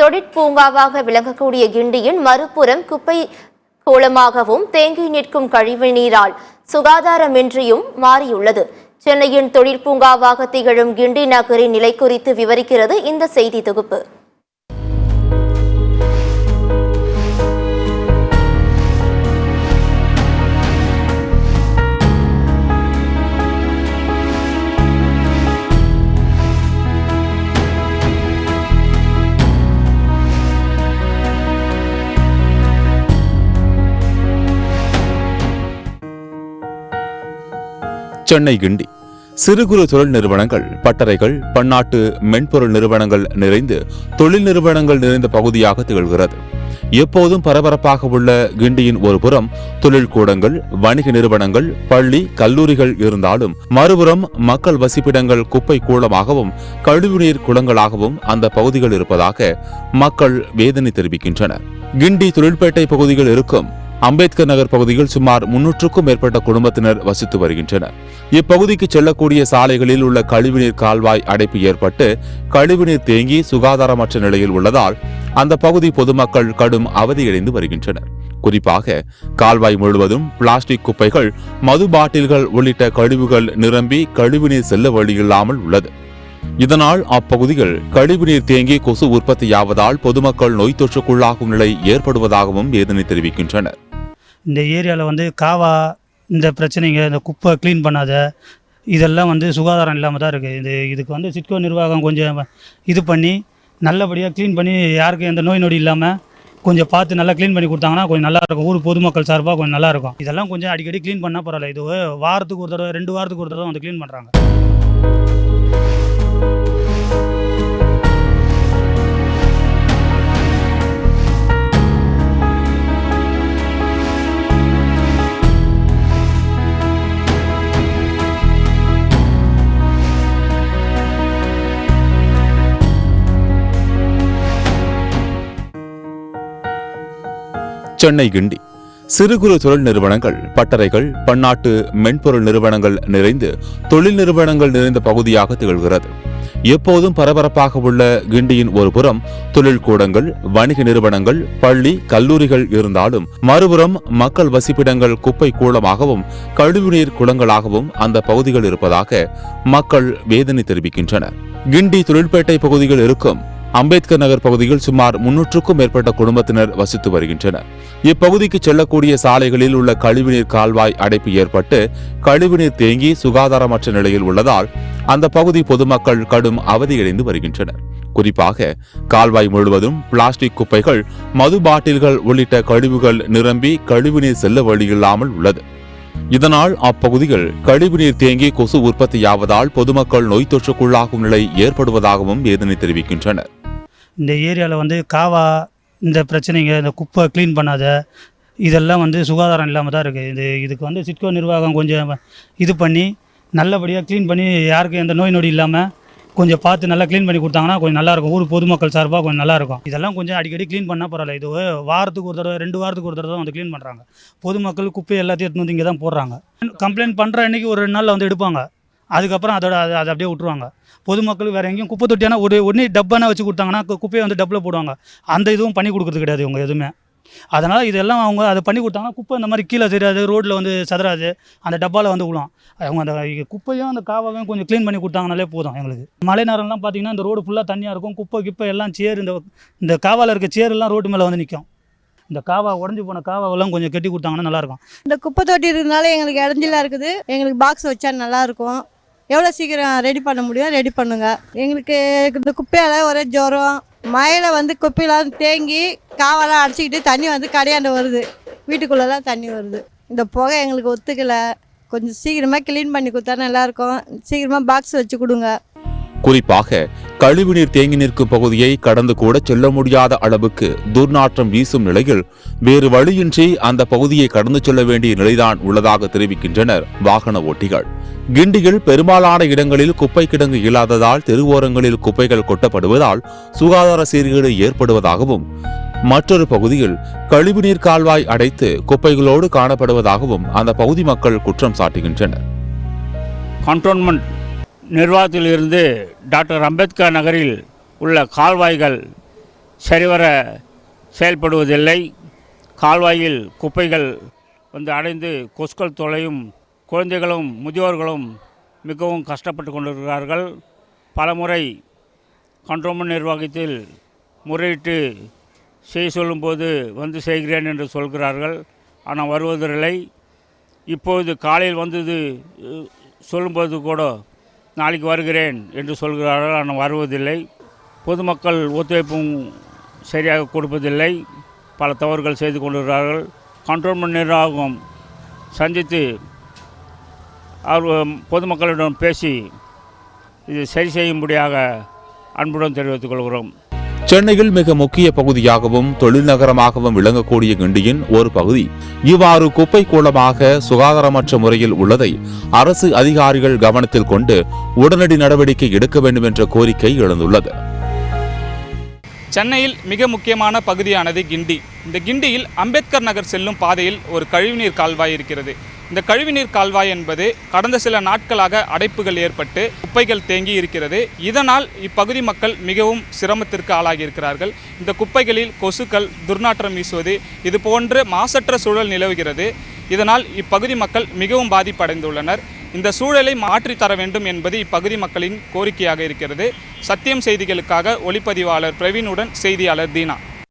தொழிற்பூங்காவாக விளங்கக்கூடிய கிண்டியின் மறுபுறம் குப்பை கோலமாகவும் தேங்கி நிற்கும் கழிவு நீரால் சுகாதாரமின்றியும் மாறியுள்ளது. சென்னையின் தொழிற்பூங்காவாக திகழும் கிண்டி நகரின் நிலை குறித்து விவரிக்கிறது இந்த செய்தி தொகுப்பு. சென்னை கிண்டி சிறு குறு தொழில் நிறுவனங்கள், பட்டறைகள், பன்னாட்டு மென்பொருள் நிறுவனங்கள் நிறைந்து தொழில் நிறுவனங்கள் நிறைந்த பகுதியாக திகழ்கிறது. எப்போதும் பரபரப்பாக உள்ள கிண்டியின் ஒரு புறம் தொழிற்கூடங்கள், வணிக நிறுவனங்கள், பள்ளி, கல்லூரிகள் இருந்தாலும் மறுபுறம் மக்கள் வசிப்பிடங்கள் குப்பை கூலமாகவும் கழிவுநீர் குளங்களாகவும் அந்த பகுதிகள் இருப்பதாக மக்கள் வேதனை தெரிவிக்கின்றனர். கிண்டி தொழிற்பேட்டை பகுதிகள் இருக்கும் அம்பேத்கர் நகர் பகுதியில் சுமார் 300க்கும் மேற்பட்ட குடும்பத்தினர் வசித்து வருகின்றனர். இப்பகுதிக்கு செல்லக்கூடிய சாலைகளில் உள்ள கழிவுநீர் கால்வாய் அடைப்பு ஏற்பட்டு கழிவுநீர் தேங்கி சுகாதாரமற்ற நிலையில் உள்ளதால் அந்த பகுதி பொதுமக்கள் கடும் அவதியடைந்து வருகின்றனர். குறிப்பாக கால்வாய் முழுவதும் பிளாஸ்டிக் குப்பைகள், மது பாட்டில்கள் உள்ளிட்ட கழிவுகள் நிரம்பி கழிவுநீர் செல்ல வழியில்லாமல் உள்ளது. இதனால் அப்பகுதிகள் கழிவுநீர் தேங்கி கொசு உற்பத்தியாவதால் பொதுமக்கள் நோய் தொற்றுக்குள்ளாகும் நிலை ஏற்படுவதாகவும் வேதனை தெரிவிக்கின்றனர். இந்த ஏரியாவில் காவா இந்த பிரச்சனைங்க, இந்த குப்பை க்ளீன் பண்ணாத இதெல்லாம் சுகாதாரம் இல்லாமல் தான் இருக்குது. இதுக்கு சிட்கோ நிர்வாகம் கொஞ்சம் இது பண்ணி நல்லபடியாக க்ளீன் பண்ணி யாருக்கும் எந்த நோய் நொடி இல்லாமல் கொஞ்சம் பார்த்து நல்லா க்ளீன் பண்ணி கொடுத்தாங்கன்னா கொஞ்சம் நல்லாயிருக்கும். ஊர் பொதுமக்கள் சார்பாக கொஞ்சம் நல்லாயிருக்கும். இதெல்லாம் கொஞ்சம் அடிக்கடி க்ளீன் பண்ணால் பரவாயில்ல. இது வாரத்துக்கு ஒரு தடவை 2 வாரத்துக்கு ஒரு தடவை க்ளீன் பண்ணுறாங்க. சென்னை கிண்டி சிறு குறு தொழில் நிறுவனங்கள், பட்டறைகள், பன்னாட்டு மென்பொருள் நிறுவனங்கள் நிறைந்து தொழில் நிறுவனங்கள் நிறைந்த பகுதியாக திகழ்கிறது. எப்போதும் பரபரப்பாக உள்ள கிண்டியின் ஒரு புறம் தொழிற்கூடங்கள், வணிக நிறுவனங்கள், பள்ளி, கல்லூரிகள் இருந்தாலும் மறுபுறம் மக்கள் வசிப்பிடங்கள் குப்பை கூலமாகவும் கழிவுநீர் குளங்களாகவும் அந்த பகுதிகள் இருப்பதாக மக்கள் வேதனை தெரிவிக்கின்றனர். கிண்டி தொழிற்பேட்டை பகுதிகள் இருக்கும் அம்பேத்கர் நகர் பகுதியில் சுமார் 300க்கும் மேற்பட்ட குடும்பத்தினர் வசித்து வருகின்றனர். இப்பகுதிக்கு செல்லக்கூடிய சாலைகளில் உள்ள கழிவுநீர் கால்வாய் அடைப்பு ஏற்பட்டு கழிவுநீர் தேங்கி சுகாதாரமற்ற நிலையில் உள்ளதால் அந்த பகுதி பொதுமக்கள் கடும் அவதியடைந்து வருகின்றனர். குறிப்பாக கால்வாய் முழுவதும் பிளாஸ்டிக் குப்பைகள், மது பாட்டில்கள் உள்ளிட்ட கழிவுகள் நிரம்பி கழிவுநீர் செல்ல வழியில்லாமல் உள்ளது. இதனால் அப்பகுதிகள் கழிவுநீர் தேங்கி கொசு உற்பத்தியாவதால் பொதுமக்கள் நோய் தொற்றுக்குள்ளாகும் நிலை ஏற்படுவதாகவும் வேதனை தெரிவிக்கின்றனர். இந்த ஏரியாவில் காவா இந்த பிரச்சனைங்க, இந்த குப்பை க்ளீன் பண்ணாத இதெல்லாம் சுகாதாரம் இல்லாமல் தான் இருக்குது. இதுக்கு சிட்கோ நிர்வாகம் கொஞ்சம் இது பண்ணி நல்லபடியாக க்ளீன் பண்ணி யாருக்கும் எந்த நோய் நொடி இல்லாமல் கொஞ்சம் பார்த்து நல்லா க்ளீன் பண்ணி கொடுத்தாங்கன்னா கொஞ்சம் நல்லாயிருக்கும். ஊர் பொதுமக்கள் சார்பாக கொஞ்சம் நல்லாயிருக்கும். இதெல்லாம் கொஞ்சம் அடிக்கடி க்ளீன் பண்ணால் பரவாயில்ல. இது வாரத்துக்கு ஒரு தடவை 2 வாரத்துக்கு ஒரு தடவை தான் க்ளீன் பண்ணுறாங்க. பொதுமக்கள் குப்பை எல்லாத்தையும் எடுத்து இங்கே தான் போடுறாங்க. கம்ப்ளைண்ட் பண்ணுற அன்றைக்கி ஒரு 2 நாளில் எடுப்பாங்க. அதுக்கப்புறம் அதை அப்படியே விட்டுருவாங்க. பொதுமக்கள் வேறு எங்கேயும் குப்பை தொட்டியானா ஒன்றே டப்பானா வச்சு கொடுத்தாங்கன்னா குப்பையை டப்பில் போடுவாங்க. அந்த இதுவும் பண்ணி கொடுக்குறது கிடையாது இவங்க எதுவுமே. அதனால் இதெல்லாம் அவங்க அதை பண்ணி கொடுத்தாங்கன்னா குப்பை இந்த மாதிரி கீழே தெரியாது, ரோட்டில் சதுராது, அந்த டப்பாவில் விழும். அவங்க அந்த குப்பையும் அந்த காவாவையும் கொஞ்சம் க்ளீன் பண்ணி கொடுத்தாங்கனாலே போதும் எங்களுக்கு. மழை நேரம்லாம் பார்த்திங்கன்னா இந்த ரோடு ஃபுல்லாக தண்ணியாக இருக்கும். குப்பை எல்லாம் சேர் இந்த காவாவில் இருக்க சேரெல்லாம் ரோட்டு மேலே நிற்கும். இந்த காவா உடஞ்சி போன காவாவெல்லாம் கொஞ்சம் கட்டி கொடுத்தாங்கன்னா நல்லாயிருக்கும். இந்த குப்பை தொட்டி இருந்தாலும் எங்களுக்கு இடைஞ்சலாக இருக்குது. எங்களுக்கு பாக்ஸ் வச்சா நல்லாயிருக்கும். எவ்வளோ சீக்கிரம் ரெடி பண்ண முடியும் ரெடி பண்ணுங்கள். எங்களுக்கு இந்த குப்பையால் ஒரே ஜுரம், மழையில் குப்பையெல்லாம் தேங்கி காவெல்லாம் அடிச்சிக்கிட்டு தண்ணி கடையாண்டு வருது, வீட்டுக்குள்ளெல்லாம் தண்ணி வருது. இந்த புகை எங்களுக்கு ஒத்துக்கலை. கொஞ்சம் சீக்கிரமாக க்ளீன் பண்ணி கொடுத்தா நல்லாயிருக்கும். சீக்கிரமாக பாக்ஸ் வச்சு கொடுங்க. குறிப்பாக கழிவுநீர் தேங்கி நிற்கும் பகுதியை கடந்து கூட செல்ல முடியாத அளவுக்கு துர்நாற்றம் வீசும் நிலையில் வேறு வழியின்றி அந்த பகுதியை கடந்து செல்ல வேண்டிய நிலைதான் உள்ளதாக தெரிவிக்கின்றனர் வாகன ஓட்டிகள். கிண்டியில் பெரும்பாலான இடங்களில் குப்பை கிடங்கு இல்லாததால் தெருவோரங்களில் குப்பைகள் கொட்டப்படுவதால் சுகாதார சீர்கேடு ஏற்படுவதாகவும், மற்றொரு பகுதியில் கழிவுநீர் கால்வாய் அடைத்து குப்பைகளோடு காணப்படுவதாகவும் அந்த பகுதி மக்கள் குற்றம் சாட்டுகின்றனர். கண்டோன்மெண்ட் நிர்வாகத்திலிருந்து டாக்டர் அம்பேத்கர் நகரில் உள்ள கால்வாய்கள் சரிவர செயல்படுவதில்லை. கால்வாயில் குப்பைகள் வந்து அடைந்து கொசுக்கள் தொலையும், குழந்தைகளும் முதியோர்களும் மிகவும் கஷ்டப்பட்டு கொண்டிருக்கிறார்கள். பலமுறை கண்ட்ரோல்மெண்ட் நிர்வாகத்தில் முறையிட்டு செய்ய சொல்லும்போது வந்து செய்கிறேன் என்று சொல்கிறார்கள். ஆனால் வருவதில்லை. இப்பொழுது காலையில் வந்தது சொல்லும்போது கூட நாளைக்கு வருகிறேன் என்று சொல்கிறார்கள். ஆனால் வருவதில்லை. பொதுமக்கள் ஒத்துழைப்பும் சரியாக கொடுப்பதில்லை. பல தவறுகள் செய்து கொண்டிருக்கிறார்கள். கண்ட்ரோல்மெண்ட் நிர்வாகம் சந்தித்து அவர் பொதுமக்களிடம் பேசி இது சரி செய்யும்படியாக அன்புடன் தெரிவித்துக் கொள்கிறோம். சென்னையில் மிக முக்கிய பகுதியாகவும் தொழில் நகரமாகவும் விளங்கக்கூடிய கிண்டியின் ஒரு பகுதி இவ்வாறு குப்பை கூலமாக சுகாதாரமற்ற முறையில் உள்ளதை அரசு அதிகாரிகள் கவனத்தில் கொண்டு உடனடி நடவடிக்கை எடுக்க வேண்டும் என்ற கோரிக்கை எழுந்துள்ளது. சென்னையில் மிக முக்கியமான பகுதியானது கிண்டி. இந்த கிண்டியில் அம்பேத்கர் நகர் செல்லும் பாதையில் ஒரு கழிவுநீர் கால்வாய் இருக்கிறது. இந்த கழிவுநீர் கால்வாய் என்பது கடந்த சில நாட்களாக அடைப்புகள் ஏற்பட்டு குப்பைகள் தேங்கி இருக்கிறது. இதனால் இப்பகுதி மக்கள் மிகவும் சிரமத்திற்கு ஆளாகி இருக்கிறார்கள். இந்த குப்பைகளில் கொசுக்கள் துர்நாற்றம் வீசுவது இது போன்ற மாசற்ற சூழல் நிலவுகிறது. இதனால் இப்பகுதி மக்கள் மிகவும் பாதிப்படைந்துள்ளனர். இந்த சூழலை மாற்றித்தர வேண்டும் என்பது இப்பகுதி மக்களின் கோரிக்கையாக இருக்கிறது. சத்தியம் செய்திகளுக்காக ஒளிப்பதிவாளர் பிரவீனுடன் செய்தியாளர் தீனா.